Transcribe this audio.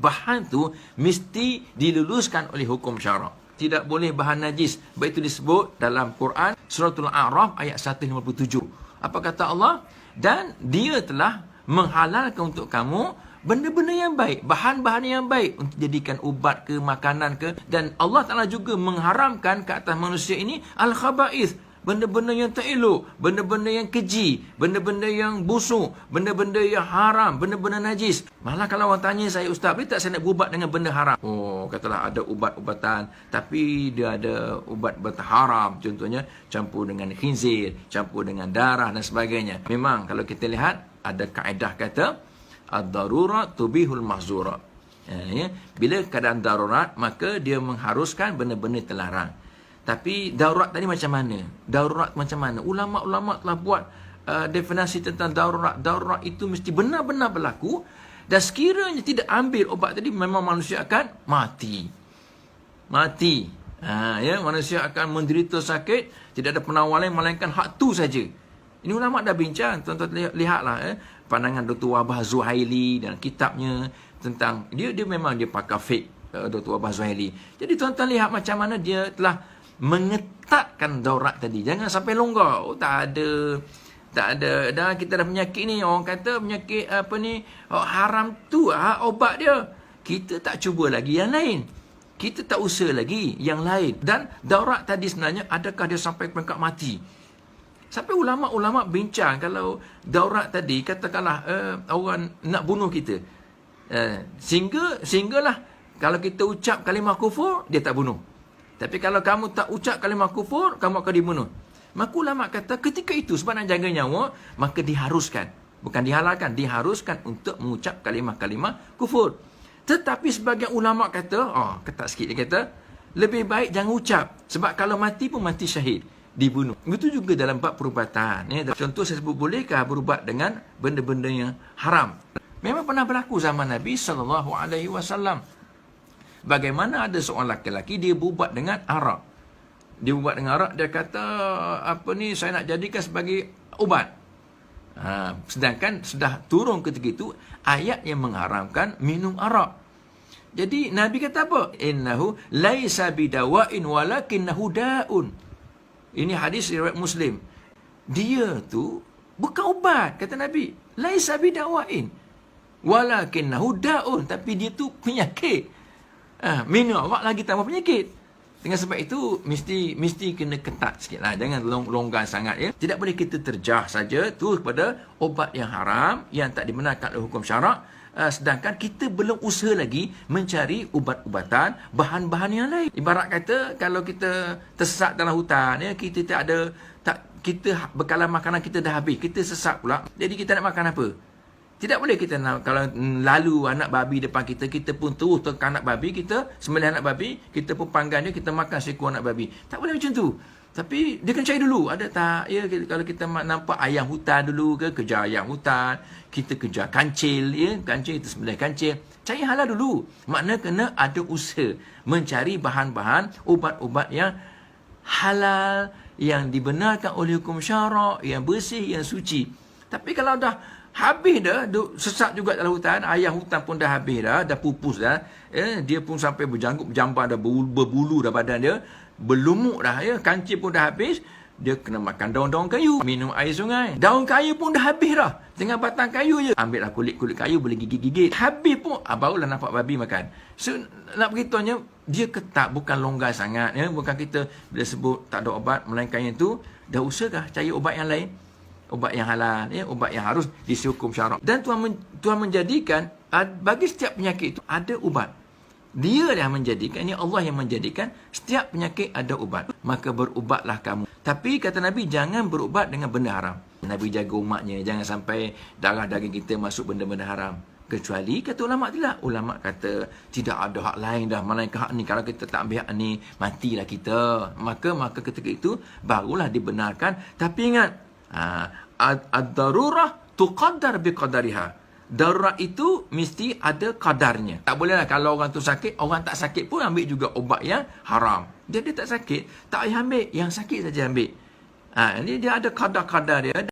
bahan tu mesti diluluskan oleh hukum syarak. Tidak boleh bahan najis. Baik itu disebut dalam Quran Suratul A'raf ayat 157. Apa kata Allah? Dan dia telah menghalalkan untuk kamu benda-benda yang baik, bahan-bahan yang baik untuk jadikan ubat ke, makanan ke. Dan Allah Ta'ala juga mengharamkan ke atas manusia ini al-khaba'ith, benda-benda yang tak elok, benda-benda yang keji, benda-benda yang busuk, benda-benda yang haram, benda-benda najis. Malah kalau orang tanya saya, Ustaz, boleh tak saya nak berubat dengan benda haram? Oh, katalah ada ubat-ubatan, tapi dia ada ubat-ubatan haram. Contohnya, campur dengan khinzir, campur dengan darah dan sebagainya. Memang kalau kita lihat, ada kaedah kata, ad-darurat tubihul mahzurat. Ya, bila keadaan darurat, maka dia mengharuskan benda-benda terlarang. Tapi darurat tadi macam mana? Darurat macam mana? Ulama-ulama telah buat definisi tentang darurat. Darurat itu mesti benar-benar berlaku. Dan sekiranya tidak ambil ubat tadi, memang manusia akan mati. Mati. Ya, manusia akan menderita sakit. Tidak ada penawar lain melainkan hak tu saja. Ini ulama dah bincang. Tuan-tuan lihatlah. Pandangan Dr. Wahbah Zuhaili dan kitabnya tentang dia memang dia pakar fiqh, Dr. Wahbah Zuhaili. Jadi tuan-tuan lihat macam mana dia telah mengetatkan daurat tadi. Jangan sampai longgar. Oh, tak ada. Dah kita dah penyakit ni, orang kata penyakit apa ni, haram tu obat dia. Kita tak cuba lagi yang lain. Kita tak usaha lagi yang lain. Dan daurat tadi sebenarnya adakah dia sampai peringkat mati? Sampai ulama-ulama bincang kalau daurat tadi katakanlah orang nak bunuh kita. Sehinggalah kalau kita ucap kalimah kufur, dia tak bunuh. Tapi kalau kamu tak ucap kalimah kufur, kamu akan dibunuh. Maka ulama kata ketika itu sebab nak jaga nyawa, maka diharuskan. Bukan dihalalkan, diharuskan untuk mengucap kalimah-kalimah kufur. Tetapi sebagian ulama kata, ketat sikit dia kata, lebih baik jangan ucap. Sebab kalau mati pun mati syahid, dibunuh. Itu juga dalam bab perubatan. Contoh saya sebut, bolehkah berubat dengan benda-benda yang haram? Memang pernah berlaku zaman Nabi SAW. Bagaimana ada seorang lelaki, dia berubat dengan arak. Dia berubat dengan arak, dia kata, saya nak jadikan sebagai ubat. Sedangkan sudah turun ketika itu ayat yang mengharamkan minum arak. Jadi Nabi kata apa? Innahu laisa bidawa'in walakinnahu da'un. Ini hadis riwayat Muslim. Dia tu bukan ubat, kata Nabi. Laisa bidawa'in walakinnahu da'un, tapi dia tu penyakit. Minum awak lagi tambah penyakit. Dengan sebab itu mesti kena ketat sikitlah, jangan longgar sangat ya. Tidak boleh kita terjah saja tu kepada obat yang haram yang tak dibenarkan oleh hukum syarak, sedangkan kita belum usaha lagi mencari ubat-ubatan, bahan-bahan yang lain. Ibarat kata kalau kita tersesat dalam hutan ya, kita kita bekalan makanan kita dah habis, kita sesat pula. Jadi kita nak makan apa? Tidak boleh kita nak, kalau lalu anak babi depan kita, kita pun terus tekan anak babi, kita sembelih anak babi, kita pun panggang dia, kita makan seekor anak babi. Tak boleh macam tu. Tapi dia kena cari dulu, ada tak? Ya, kalau kita nampak ayam hutan dulu ke, kejar ayam hutan, kita kejar kancil, ya, kancil, kita sembelih kancil. Cari halal dulu. Makna kena ada usaha mencari bahan-bahan, ubat-ubat yang halal, yang dibenarkan oleh hukum syarak, yang bersih, yang suci. Tapi kalau dah habis dah, sesat juga dalam hutan, ayam hutan pun dah habis dah pupus dah, dia pun sampai berjanggut, berjambar dah, berbulu dah badan dia, berlumuk dah ya, kancil pun dah habis, dia kena makan daun-daun kayu, minum air sungai. Daun kayu pun dah habis dah, tinggal batang kayu je. Ambil lah kulit-kulit kayu, boleh gigit-gigit. Habis pun, barulah nampak babi makan. So, nak beritahunya, dia ketat, bukan longgar sangat ya. Bukan kita bila sebut tak ada obat, melainkan yang tu, dah usahakah cari obat yang lain? Ubat yang halal, ya, ubat yang harus disihukum syarak. Dan Tuhan menjadikan, bagi setiap penyakit itu ada ubat. Dia yang menjadikan, ini Allah yang menjadikan setiap penyakit ada ubat. Maka berubatlah kamu. Tapi kata Nabi, jangan berubat dengan benda haram. Nabi jaga umatnya, jangan sampai darah daging kita masuk benda-benda haram. Kecuali, kata ulama' tidak. Ulama' kata, tidak ada hak lain dah, melainkan hak ni. Kalau kita tak ambil hak ni, matilah kita. Maka ketika itu, barulah dibenarkan. Tapi ingat, ad-darurah tuqaddar biqadariha. Darurat itu mesti ada kadarnya. Tak bolehlah kalau orang tu sakit, orang tak sakit pun ambil juga obat yang haram. Dia tak sakit, tak payah ambil, yang sakit saja ambil. Ini dia ada kadar-kadar dia.